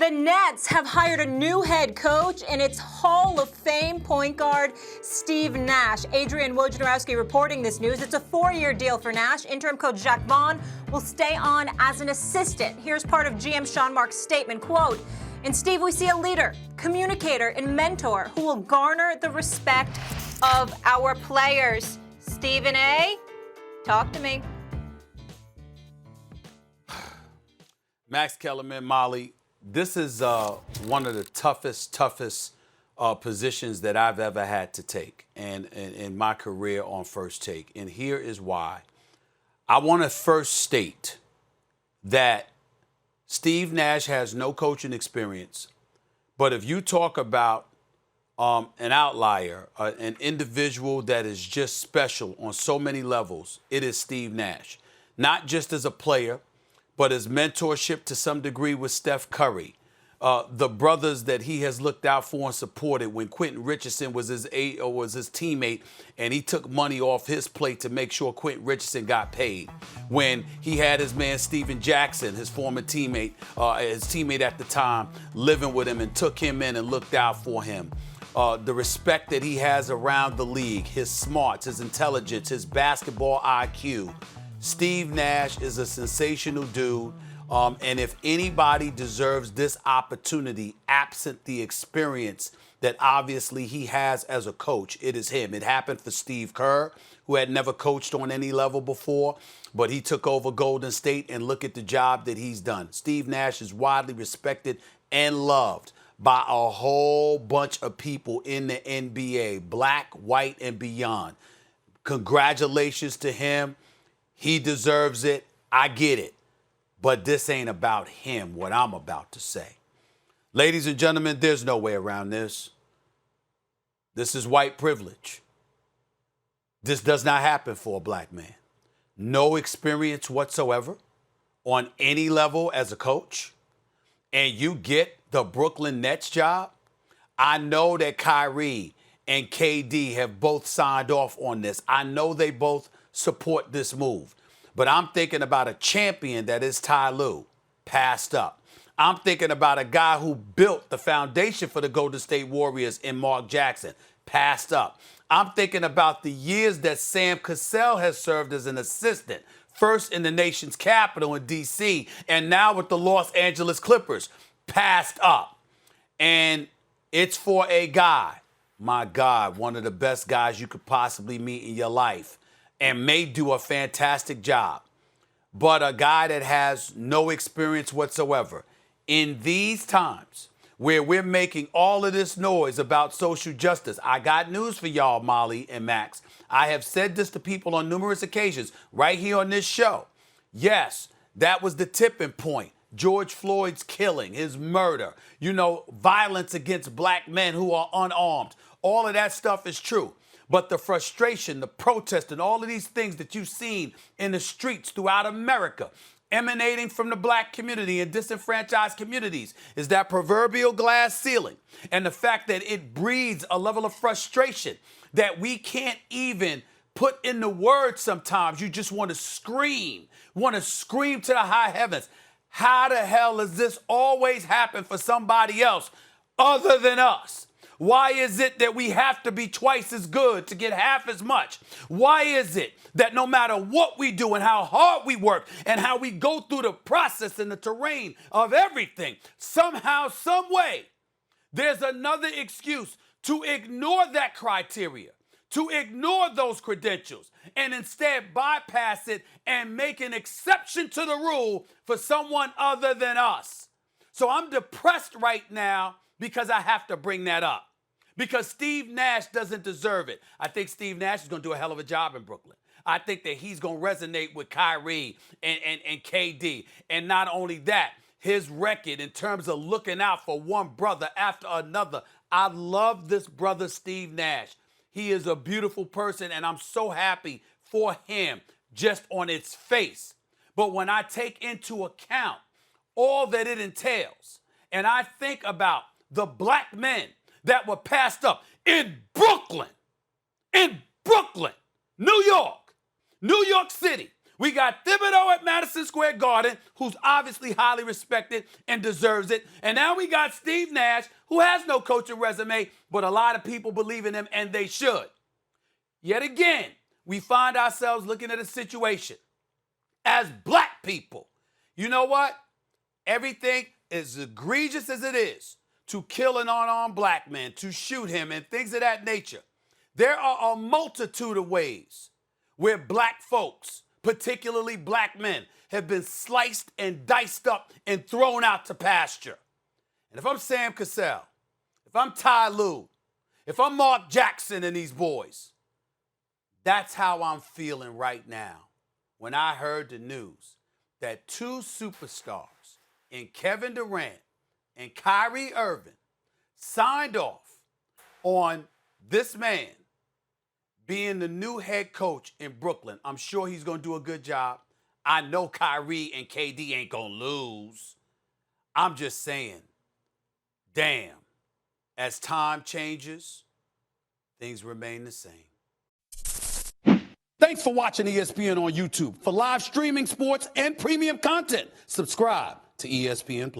The Nets have hired a new head coach, and it's Hall of Fame point guard Steve Nash. Adrian Wojnarowski reporting this news. It's a 4-year deal for Nash. Interim coach Jacques Vaughn will stay on as an assistant. Here's part of GM Sean Marks' statement, quote, "In Steve, we see a leader, communicator, and mentor who will garner the respect of our players." Stephen A., talk to me. Max Kellerman, Molly, this is one of the toughest positions that I've ever had to take and in my career on First Take. And here is why. I want to first state that Steve Nash has no coaching experience. But if you talk about an outlier, an individual that is just special on so many levels, it is Steve Nash. Not just as a player, but his mentorship to some degree with Steph Curry. The brothers that he has looked out for and supported when Quentin Richardson was his teammate and he took money off his plate to make sure Quentin Richardson got paid. When he had his man Steven Jackson, his former teammate, his teammate at the time, living with him and took him in and looked out for him. The respect that he has around the league, his smarts, his intelligence, his basketball IQ. Steve Nash is a sensational dude. And if anybody deserves this opportunity, absent the experience that obviously he has as a coach, it is him. It happened for Steve Kerr, who had never coached on any level before, but he took over Golden State, and look at the job that he's done. Steve Nash is widely respected and loved by a whole bunch of people in the NBA, black, white, and beyond. Congratulations to him. He deserves it. I get it. But this ain't about him, what I'm about to say. Ladies and gentlemen, there's no way around this. This is white privilege. This does not happen for a black man. No experience whatsoever on any level as a coach. And you get the Brooklyn Nets job. I know that Kyrie and KD have both signed off on this. I know they both support this move. But I'm thinking about a champion that is Ty Lue, passed up. I'm thinking about a guy who built the foundation for the Golden State Warriors in Mark Jackson, passed up. I'm thinking about the years that Sam Cassell has served as an assistant, first in the nation's capital in D.C., and now with the Los Angeles Clippers, passed up. And it's for a guy, my God, one of the best guys you could possibly meet in your life, and may do a fantastic job, but a guy that has no experience whatsoever. In these times where we're making all of this noise about social justice, I got news for y'all, Molly and Max. I have said this to people on numerous occasions right here on this show. Yes, that was the tipping point. George Floyd's killing, his murder, violence against black men who are unarmed. All of that stuff is true. But the frustration, the protest, and all of these things that you've seen in the streets throughout America, emanating from the black community and disenfranchised communities, is that proverbial glass ceiling. And the fact that it breeds a level of frustration that we can't even put in the words sometimes. You just want to scream to the high heavens. How the hell does this always happen for somebody else other than us? Why is it that we have to be twice as good to get half as much? Why is it that no matter what we do and how hard we work and how we go through the process and the terrain of everything, somehow, some way, there's another excuse to ignore that criteria, to ignore those credentials, and instead bypass it and make an exception to the rule for someone other than us? So I'm depressed right now because I have to bring that up. Because Steve Nash doesn't deserve it. I think Steve Nash is going to do a hell of a job in Brooklyn. I think that he's going to resonate with Kyrie and KD. And not only that, his record in terms of looking out for one brother after another. I love this brother, Steve Nash. He is a beautiful person, and I'm so happy for him just on its face. But when I take into account all that it entails, and I think about the black men that were passed up in Brooklyn, New York City, We got Thibodeau at Madison Square Garden, who's obviously highly respected and deserves it. And now we got Steve Nash, who has no coaching resume, but a lot of people believe in him, and they should. Yet again, we find ourselves looking at a situation as black people. You know what? Everything, as egregious as it is, to kill an unarmed black man, to shoot him, and things of that nature, there are a multitude of ways where black folks, particularly black men, have been sliced and diced up and thrown out to pasture. And if I'm Sam Cassell, if I'm Ty Lue, if I'm Mark Jackson and these boys, that's how I'm feeling right now when I heard the news that two superstars in Kevin Durant and Kyrie Irving signed off on this man being the new head coach in Brooklyn. I'm sure he's going to do a good job. I know Kyrie and KD ain't going to lose. I'm just saying, damn, as time changes, things remain the same. Thanks for watching ESPN on YouTube. For live streaming sports and premium content, subscribe to ESPN+.